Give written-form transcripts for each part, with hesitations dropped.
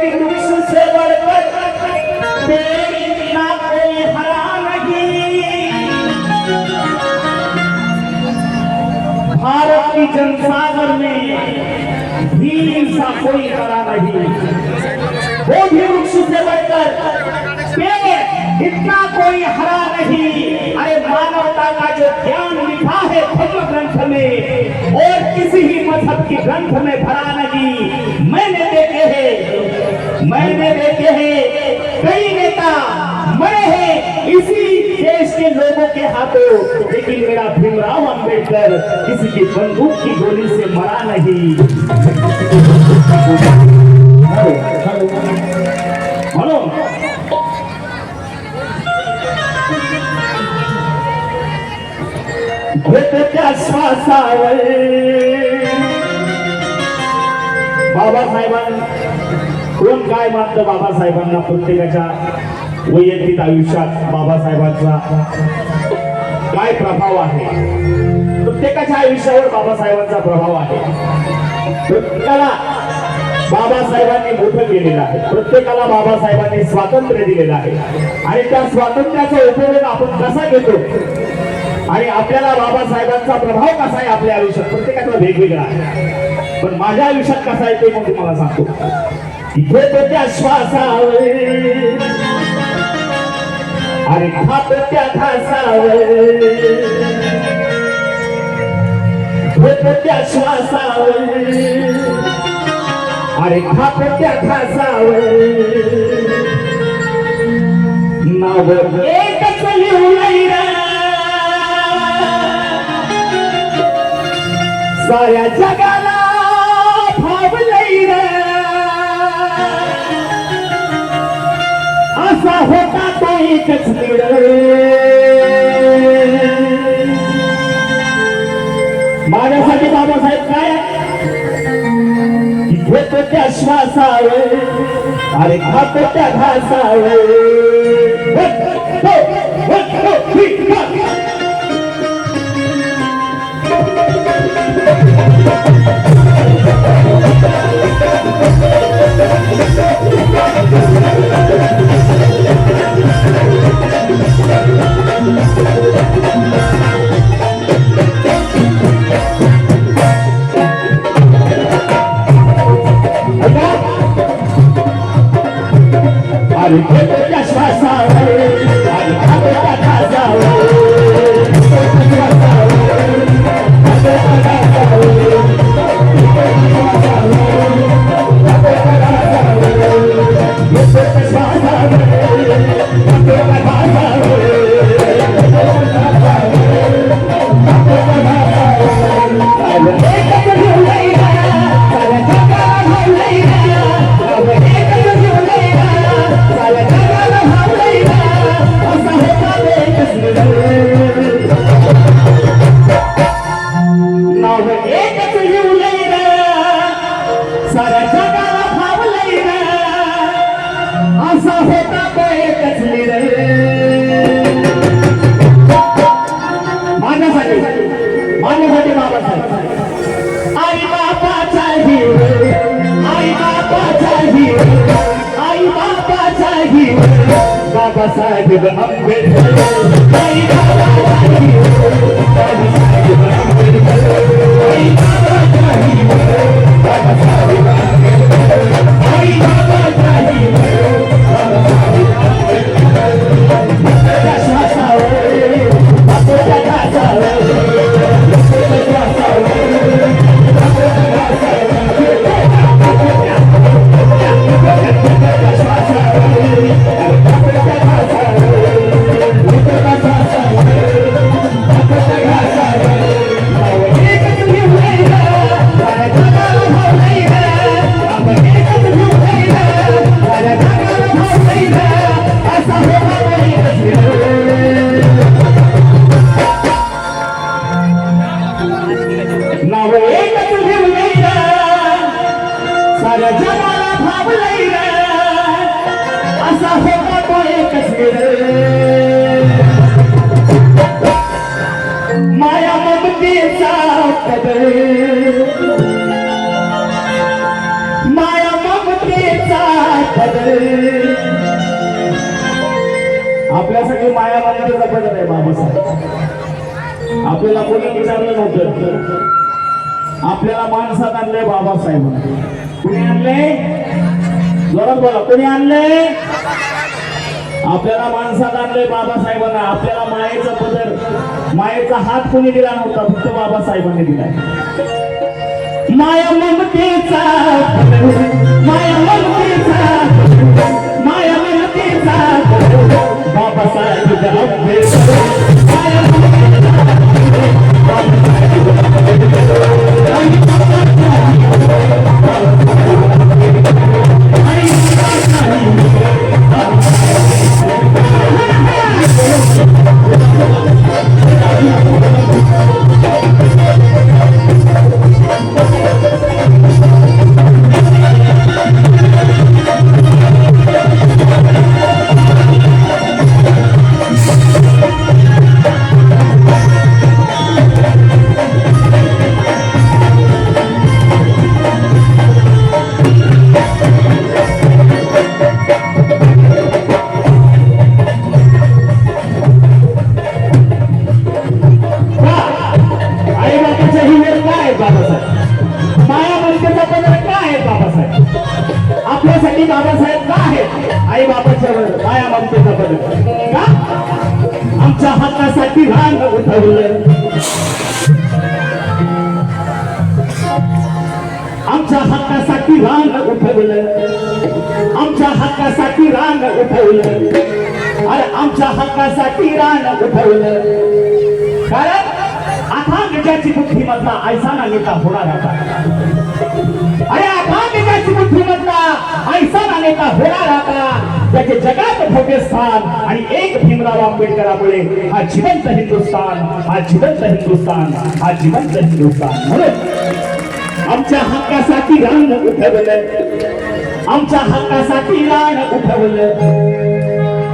व्यक्ति वृक्ष से बढ़कर पेड़ इतना कोई हरा नहीं। भारत की जनसागर में भीड़ सा कोई हरा नहीं। वो भी वृक्ष से बढ़कर पेड़ इतना कोई हरा नहीं। अरे मानवता का जो ज्ञान लिखा है धर्म ग्रंथ में और किसी भी मजहब की ग्रंथ में भरा नहीं। मैंने देखे हैं कई नेता मरे हैं इसी देश के लोगों के हाथों, लेकिन मेरा भीमराव अंबेडकर किसी की बंदूक की गोली से मरा नहीं। हेलो त्या श्वासावर बाबासाहेबांना कोण काय मानतं? बाबासाहेबांना प्रत्येकाच्या वैयक्तिक आयुष्यात बाबासाहेबांचा काय प्रभाव आहे? प्रत्येकाच्या आयुष्यावर बाबासाहेबांचा प्रभाव आहे। प्रत्येकाला बाबासाहेबांनी मोठं केलेलं आहे, प्रत्येकाला बाबासाहेबांनी स्वातंत्र्य दिलेलं आहे आणि त्या स्वातंत्र्याचा उपयोग आपण कसा घेतो आणि आपल्याला बाबासाहेबांचा प्रभाव कसा आहे आपल्या आयुष्यात प्रत्येकाचा वेगवेगळा आहे। पण माझ्या आयुष्यात कसा आहे ते मग तुम्हाला सांगतो। इथे तो त्या श्वासावर आणि खात त्या घासावर, त्या श्वासावर आणि खात त्या घासावर नाव एकच लिहून साऱ्या जगाला भावलंय रे। असा होता तो एकच माझ्यासाठी बाबासाहेब काय घेतो त्या श्वासावर आणि खातो त्या घासावर। आणि त्या श्वासावर आणि खातो त्या घासावर। बाबासाहेब आंबेडकर माया ममतेचा पदर, माया ममतेचा आपल्यासाठी माया मान्यतेचा पदर आहे बाबासाहेब. आपल्याला कोणी विचारलं नव्हतं, आपल्याला माणसात आणले बाबासाहेब. कुणी आणले? जोरात बोला, कोणी आणले? आपल्याला माणसात आणले बाबासाहेबांना. आपल्याला मायेचा पदर, मायेचा हात कोणी दिला नव्हता, फक्त बाबासाहेबांनी दिलाय. माया ममतेचा, माया ममतेचा, माया ममतेचा बाबासाहेब माया आपल्यासाठी बाबासाहेब का आहेत? आई बाबाच्या माया ममतेचा पदर का? आमच्या हक्कासाठी रांग उठवलं, आमच्या हक्कासाठी रांग उठवलं, आमच्या हक्कासाठी रांग उठवलं. अरे आमच्या हक्कासाठी रांग उठवलं. कारण अथांग ज्याची बुद्धीमधला ऐसा ना नेता होणार आता. अरे अथांग ज्याची बुद्धीमधला ऐसा ना नेता होणार आता. त्याचे जगात भव्य स्थान आणि एक भीमराव आंबेडकरांमुळे हा जिवंत हिंदुस्थान, हा जिवंत हिंदुस्थान, हा जिवंत हिंदुस्थान. म्हणून आमच्या हक्कासाठी रान उठवलं, आमच्या हक्कासाठी रान उठवलं,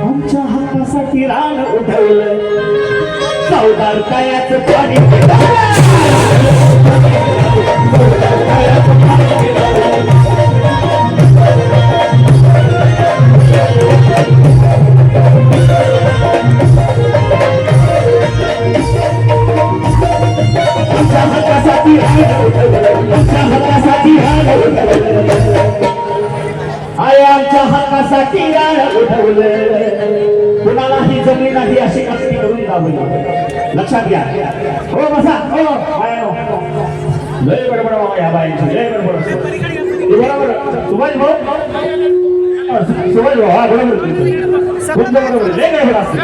आमच्या हक्कासाठी रान उठवलं. चौदार कायाचं पाणी आमच्या हक्कासाठी रान उठवलं. कुणालाही जमली नाही अशी कष्टी करून दाबली. लक्षात घ्या. हो बसा. हो लय बडबड बाबा या बाईंची, लय बडबड. बरोबर सुभाष भाऊ, सुभाष भाऊ, हा बरोबर बरोबर, लय बडबड असते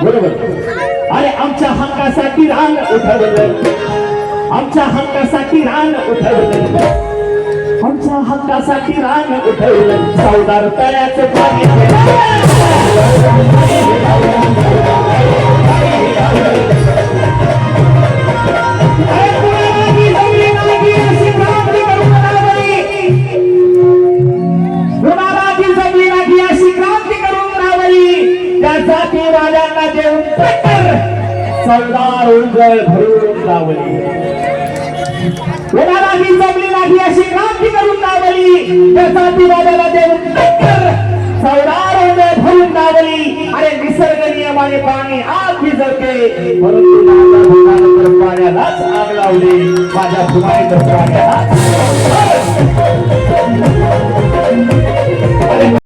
बरोबर. अरे आमच्या हक्कासाठी रान उठवलं, आमच्या हक्कासाठी रान उठवलं, आमच्या हक्कासाठी रान उठवलं. चौदार तळ्याचं पाणी राजांना देऊन सरदार उंजळ भरून लावली. कोणालाही जमली नाही अशी क्रांती करून लावली. त्यासाठी राजाला देऊन सरदार उंजळ भरून लावली. अरे निसर्ग नियमाने पाणी आग भिजवते, परंतु पाण्यालाच आग लावली. माझ्या भूमाईत पाण्याला